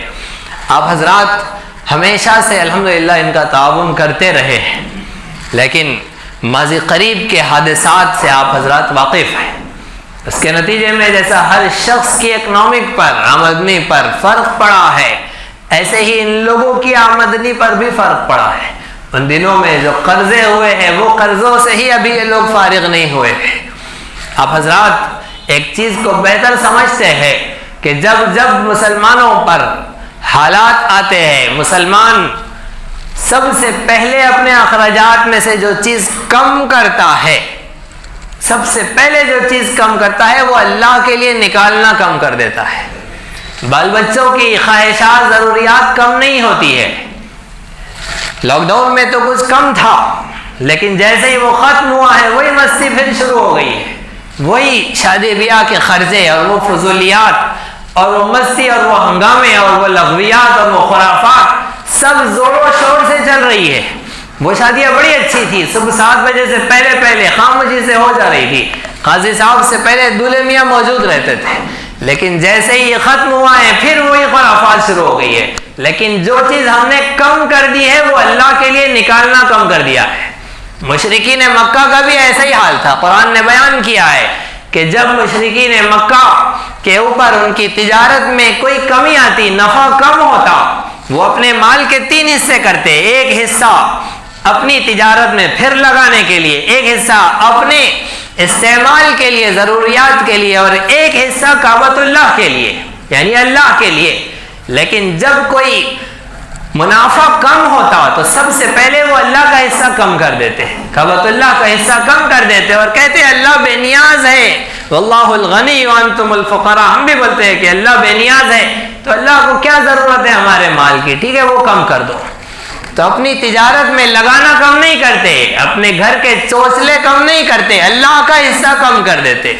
آپ حضرات ہمیشہ سے الحمدللہ ان کا تعاون کرتے رہے ہیں, لیکن ماضی قریب کے حادثات سے آپ حضرات واقف ہیں. اس کے نتیجے میں جیسا ہر شخص کی اکنامک پر, آمدنی پر فرق پڑا ہے, ایسے ہی ان لوگوں کی آمدنی پر بھی فرق پڑا ہے. ان دنوں میں جو قرضے ہوئے ہیں وہ قرضوں سے ہی ابھی یہ لوگ فارغ نہیں ہوئے ہیں. آپ حضرات ایک چیز کو بہتر سمجھتے ہیں کہ جب مسلمانوں پر حالات آتے ہیں, مسلمان سب سے پہلے اپنے اخراجات میں سے جو چیز کم کرتا ہے, سب سے پہلے جو چیز کم کرتا ہے وہ اللہ کے لیے نکالنا کم کر دیتا ہے. بال بچوں کی خواہشات, ضروریات کم نہیں ہوتی ہے. لاک ڈاؤن میں تو کچھ کم تھا, لیکن جیسے ہی وہ ختم ہوا ہے وہی مستی پھر شروع ہو گئی ہے. وہی شادی بیاہ کے خرچے اور وہ فضولیات اور وہ مستی اور وہ ہنگامے اور وہ لغویات اور وہ خرافات سب زور و شور سے چل رہی ہے. وہ شادیاں بڑی اچھی تھی, صبح 7 بجے سے پہلے خاموشی سے ہو جا رہی تھی. قاضی صاحب سے پہلے دولہے میاں موجود رہتے تھے, لیکن جیسے ہی یہ ختم ہوا ہے پھر وہی خرافات شروع ہو گئی ہے. لیکن جو چیز ہم نے کم کر دی ہے وہ اللہ کے لیے نکالنا کم کر دیا ہے. مشرکین مکہ کا بھی ایسا ہی حال تھا. قرآن نے بیان کیا ہے کہ جب مشرکین مکہ کے اوپر ان کی تجارت میں کوئی کمی آتی, نفع کم ہوتا, وہ اپنے مال کے 3 حصے کرتے. ایک حصہ اپنی تجارت میں پھر لگانے کے لیے, ایک حصہ اپنے استعمال کے لیے, ضروریات کے لیے, اور ایک حصہ کعبۃ اللہ کے لیے یعنی اللہ کے لیے. لیکن جب کوئی منافع کم ہوتا تو سب سے پہلے وہ اللہ کا حصہ کم کر دیتے, کعبۃ اللہ کا حصہ کم کر دیتے اور کہتے اللہ بے نیاز ہے, واللہ الغنی وانتم الفقراء. ہم بھی بولتے ہیں کہ اللہ بے نیاز ہے, تو اللہ کو کیا ضرورت ہے ہمارے مال کی, ٹھیک ہے وہ کم کر دو. تو اپنی تجارت میں لگانا کم نہیں کرتے, اپنے گھر کے چوچلے کم نہیں کرتے, اللہ کا حصہ کم کر دیتے.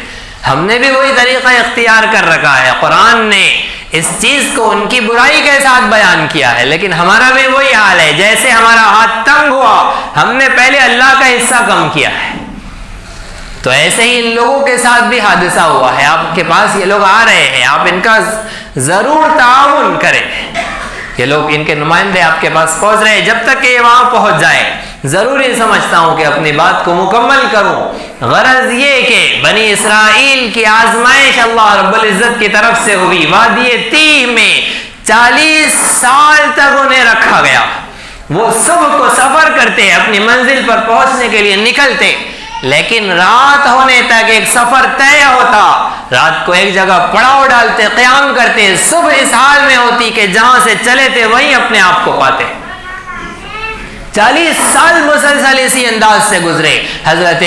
ہم نے بھی وہی طریقہ اختیار کر رکھا ہے. قرآن نے اس چیز کو ان کی برائی کے ساتھ بیان کیا ہے, لیکن ہمارا بھی وہی حال ہے. جیسے ہمارا ہاتھ تنگ ہوا, ہم نے پہلے اللہ کا حصہ کم کیا ہے. تو ایسے ہی ان لوگوں کے ساتھ بھی حادثہ ہوا ہے. آپ کے پاس یہ لوگ آ رہے ہیں, آپ ان کا ضرور تعاون کریں. یہ لوگ, ان کے نمائندے آپ کے پاس پہنچ رہے ہیں. جب تک کہ یہ وہاں پہنچ جائے ضروری سمجھتا ہوں کہ اپنی بات کو مکمل کروں. غرض یہ کہ بنی اسرائیل کی آزمائش اللہ رب العزت کی طرف سے ہوئی. وادی تیہ میں 40 سال تک انہیں رکھا گیا. وہ صبح کو سفر کرتے, اپنی منزل پر پہنچنے کے لیے نکلتے, لیکن رات ہونے تک ایک سفر طے ہوتا. رات کو ایک جگہ پڑاؤ ڈالتے, قیام کرتے, صبح اس حال میں ہوتی کہ جہاں سے چلے تھے وہیں اپنے آپ کو پاتے. 40 سال مسلسل اسی انداز سے گزرے. حضرت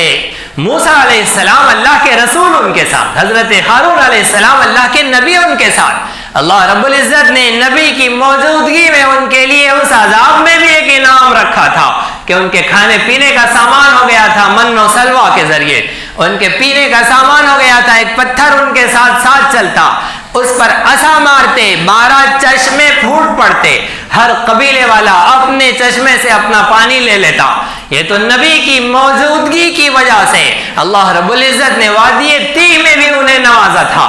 موسیٰ علیہ السلام اللہ کے رسول ان کے ساتھ, حضرت ہارون علیہ السلام اللہ کے نبی ان کے ساتھ. اللہ رب العزت نے نبی کی موجودگی میں ان کے لیے اس عذاب میں بھی ایک انعام رکھا تھا کہ ان کے کھانے پینے کا سامان ہو گیا تھا من و سلوہ کے ذریعے. ان کے پینے کا سامان ہو گیا تھا, ایک پتھر ان کے ساتھ ساتھ چلتا, اس پر عصا مارتے, 12 چشمے پھوٹ پڑتے, ہر قبیلے والا اپنے چشمے سے اپنا پانی لے لیتا. یہ تو نبی کی موجودگی کی وجہ سے اللہ رب العزت نے وادی تیہ میں بھی انہیں نوازا تھا.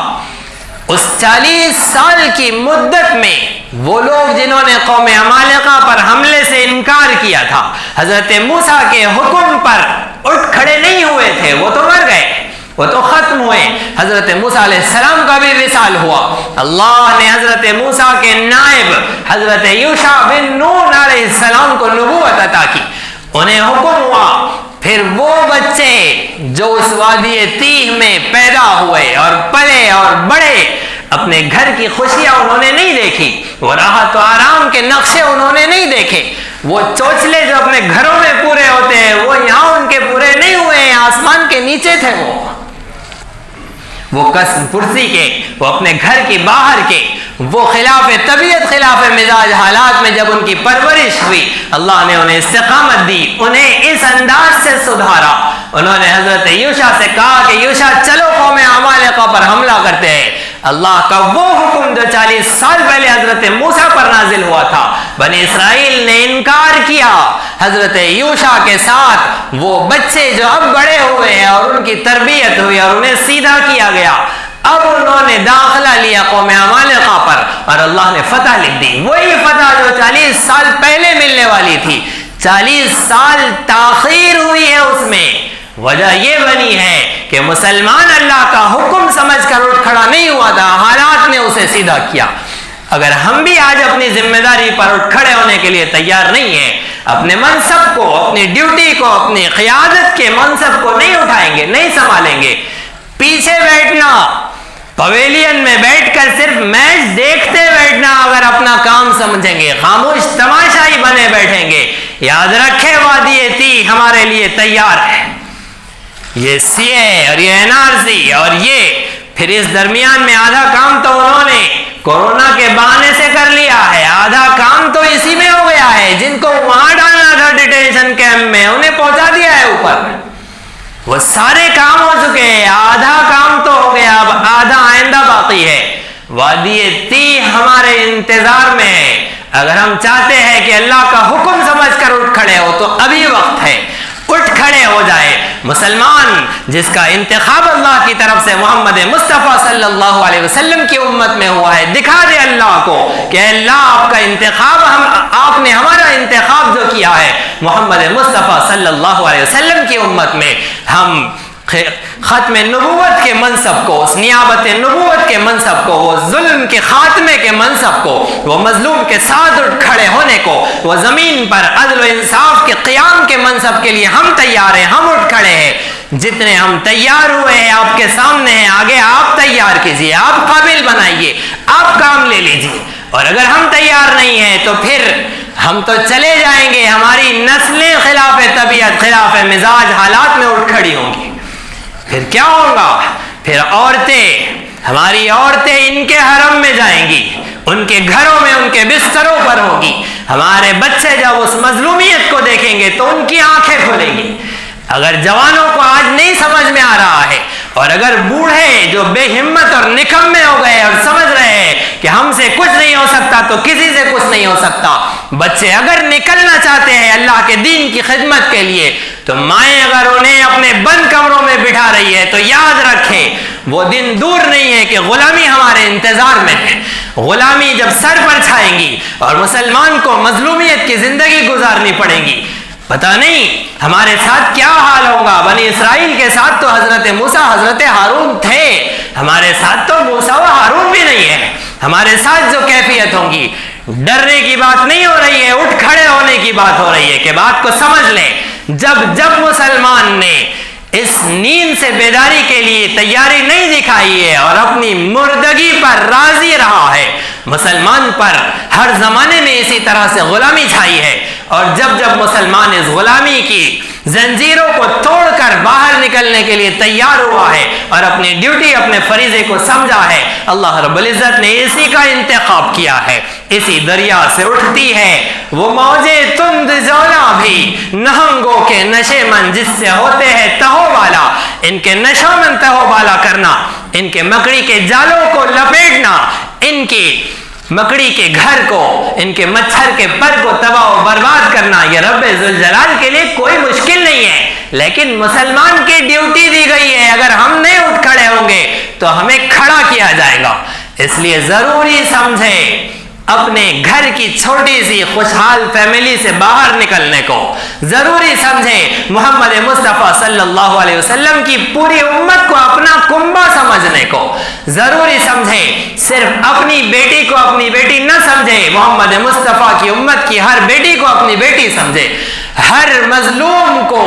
اس 40 سال کی مدت میں وہ لوگ جنہوں نے قوم عمالقہ پر حملے سے انکار کیا تھا, حضرت موسیٰ کے حکم پر اٹھ کھڑے نہیں ہوئے تھے, وہ تو مر گئے, وہ تو ختم ہوئے. حضرت موسیٰ علیہ السلام کا بھی وصال ہوا. اللہ نے حضرت موسیٰ کے نائب حضرت یوشع بن نون علیہ السلام کو نبوت عطا کی. انہیں حکم ہوا, پھر وہ بچے جو اس وادی تیہ میں پیدا ہوئے اور پلے اور بڑے, اپنے گھر کی خوشیاں انہوں نے نہیں دیکھی, وہ راحت و آرام کے نقشے انہوں وہ چوچلے جو اپنے گھروں میں پورے ہوتے ہیں وہ یہاں ان کے پورے نہیں ہوئے ہیں، آسمان کے نیچے تھے وہ قسم پرسی کے، وہ اپنے گھر کے باہر کے، وہ خلاف طبیعت خلاف مزاج حالات میں جب ان کی پرورش ہوئی، اللہ نے انہیں استقامت دی، انہیں اس انداز سے سدھارا۔ انہوں نے حضرت یوشع سے کہا کہ یوشع چلو قوم عمالقہ پر حملہ کرتے ہیں۔ اللہ کا وہ حکم جو 40 سال پہلے حضرت موسیٰ پر نازل ہوا تھا، بنی اسرائیل نے انکار کیا۔ حضرت یوشع کے ساتھ وہ بچے جو اب بڑے ہوئے ہیں اور ان کی تربیت ہوئی اور انہیں سیدھا کیا گیا، اب انہوں نے داخلہ لیا قوم عمالقہ پر اور اللہ نے فتح لکھ دی، وہی فتح جو 40 سال پہلے ملنے والی تھی۔ 40 سال تاخیر ہوئی ہے، اس میں وجہ یہ بنی ہے کہ مسلمان اللہ کا حکم سمجھ کر اٹھ کھڑا نہیں ہوا تھا، حالات نے اسے سیدھا کیا۔ اگر ہم بھی آج اپنی ذمہ داری پر اٹھ کھڑے ہونے کے لیے تیار نہیں ہیں، اپنے منصب کو، اپنی ڈیوٹی کو، اپنی قیادت کے منصب کو نہیں اٹھائیں گے، نہیں سنبھالیں گے، پیچھے بیٹھنا، پویلین میں بیٹھ کر صرف میچ دیکھتے بیٹھنا اگر اپنا کام سمجھیں گے، خاموش تماشائی بنے بیٹھیں گے، یاد رکھے وادی تی ہمارے لیے تیار ہے۔ یہ سی اے اور یہ این آر سی اور یہ پھر اس درمیان میں آدھا کام تو انہوں نے کورونا کے بہانے سے کر لیا ہے، آدھا کام تو اسی میں ہو گیا ہے، جن کو وہاں ڈالنا تھا ڈیٹینشن کیمپ میں انہیں پہنچا دیا ہے اوپر، وہ سارے کام ہو چکے ہیں، آدھا کام تو ہو گیا، اب آدھا آئندہ باقی ہے۔ وادی تی ہمارے انتظار میں ہے، اگر ہم چاہتے ہیں کہ اللہ کا حکم سمجھ کر اٹھ کھڑے ہو تو ابھی وقت ہے، اٹھ کھڑے ہو جائے۔ مسلمان جس کا انتخاب اللہ کی طرف سے محمد مصطفیٰ صلی اللہ علیہ وسلم کی امت میں ہوا ہے، دکھا دے اللہ کو کہ اللہ آپ کا انتخاب، آپ نے ہمارا انتخاب جو کیا ہے محمد مصطفیٰ صلی اللہ علیہ وسلم کی امت میں، ہم ختم نبوت کے منصب کو، اس نیابت نبوت کے منصب کو، وہ ظلم کے خاتمے کے منصب کو، وہ مظلوم کے ساتھ اٹھ کھڑے ہونے کو، وہ زمین پر عدل و انصاف کے قیام کے منصب کے لیے ہم تیار ہیں، ہم اٹھ کھڑے ہیں۔ جتنے ہم تیار ہوئے ہیں آپ کے سامنے ہیں، آگے آپ تیار کیجئے، آپ قابل بنائیے، آپ کام لے لیجئے، اور اگر ہم تیار نہیں ہیں تو پھر ہم تو چلے جائیں گے، ہماری نسلیں خلاف طبیعت خلاف مزاج حالات میں اٹھ کھڑی ہوں گی، پھر کیا ہوگا؟ پھر عورتیں، ہماری عورتیں ان کے حرم میں جائیں گی، ان کے گھروں میں ان کے بستروں پر ہوگی، ہمارے بچے جب اس مظلومیت کو دیکھیں گے تو ان کی آنکھیں کھلیں گی۔ اگر جوانوں کو آج نہیں سمجھ میں آ رہا ہے، اور اگر بوڑھے جو بے ہمت اور نکمے ہو گئے اور سمجھ رہے ہیں کہ ہم سے کچھ نہیں ہو سکتا تو کسی سے کچھ نہیں ہو سکتا، بچے اگر نکلنا چاہتے ہیں اللہ کے دین کی خدمت کے لیے، تو مائیں اگر انہیں اپنے بند کمروں میں بٹھا رہی ہے تو یاد رکھیں وہ دن دور نہیں ہے کہ غلامی ہمارے انتظار میں ہے۔ غلامی جب سر پر چھائیں گی اور مسلمان کو مظلومیت کی زندگی گزارنی پڑے گی، پتہ نہیں ہمارے ساتھ کیا حال ہوگا۔ بنی اسرائیل کے ساتھ تو حضرت موسیٰ حضرت ہارون تھے، ہمارے ساتھ تو موسیٰ و ہارون بھی نہیں ہے، ہمارے ساتھ جو کیفیت ہوں گی، ڈرنے کی بات نہیں ہو رہی ہے، اٹھ کھڑے ہونے کی بات ہو رہی ہے کہ بات کو سمجھ لیں۔ جب مسلمان نے اس نیند سے بیداری کے لیے تیاری نہیں دکھائی ہے اور اپنی مردگی پر راضی رہا ہے، مسلمان پر ہر زمانے میں اسی طرح سے غلامی چھائی ہے، اور جب مسلمان اس غلامی کی زنجیروں کو توڑ کر باہر نکلنے کے لیے تیار ہوا ہے اور اپنی ڈیوٹی، اپنے فریضے کو سمجھا ہے، اللہ رب العزت نے اسی کا انتخاب کیا ہے۔ اسی دریا سے اٹھتی ہے وہ موجیں تند جولا بھی، نہنگوں کے نشے من جس سے ہوتے ہیں تہو بالا، ان کے نشوں من تہو بالا کرنا، ان کے مکڑی کے جالوں کو لپیٹنا، ان کی مکڑی کے گھر کو، ان کے مچھر کے پر کو تباہ و برباد کرنا، یہ رب ذوالجلال کے لیے کوئی مشکل نہیں ہے، لیکن مسلمان کی ڈیوٹی دی گئی ہے، اگر ہم نہیں اٹھ کھڑے ہوں گے تو ہمیں کھڑا کیا جائے گا۔ اس لیے ضروری سمجھیں اپنے گھر کی چھوٹی سی خوشحال فیملی سے باہر نکلنے کو، ضروری سمجھیں محمد مصطفیٰ صلی اللہ علیہ وسلم کی پوری امت کو اپنا کنبہ سمجھنے کو، ضروری سمجھیں صرف اپنی بیٹی کو اپنی بیٹی نہ سمجھیں، محمد مصطفیٰ کی امت کی ہر بیٹی کو اپنی بیٹی سمجھیں، ہر مظلوم کو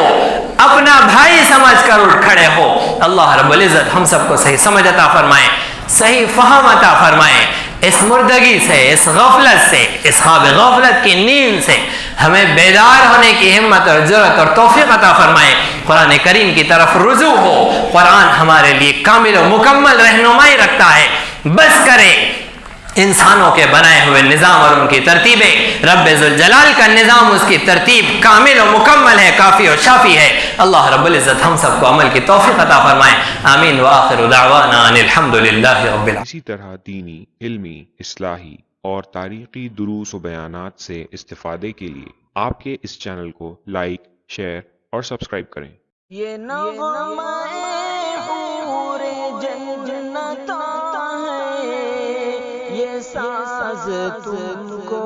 اپنا بھائی سمجھ کر اٹھ کھڑے ہو۔ اللہ رب العزت ہم سب کو صحیح سمجھ عطا فرمائیں، صحیح فہم عطا فرمائیں، اس مردگی سے، اس غفلت سے، اس خواب غفلت کی نیند سے ہمیں بیدار ہونے کی ہمت اور جرأت اور توفیق عطا فرمائے. قرآن کریم کی طرف رجوع ہو. قرآن ہمارے لیے کامل و مکمل رہنمائی رکھتا ہے. بس کرے انسانوں کے بنائے ہوئے نظام اور ان کی ترتیبیں. رب ذوالجلال کا نظام، اس کی ترتیب کامل و مکمل ہے، کافی و شافی ہے. اللہ رب العزت ہم سب کو عمل کی توفیق عطا فرمائے. آمین وآخر دعوانا ان الحمد للہ رب العالمین. اسی طرح دینی، علمی، اصلاحی اور تاریخی دروس و بیانات سے استفادے کے لیے آپ کے اس چینل کو لائک، شیئر اور سبسکرائب کریں. یہ نغمہ حور جنت ہے، یہ ساز تم کو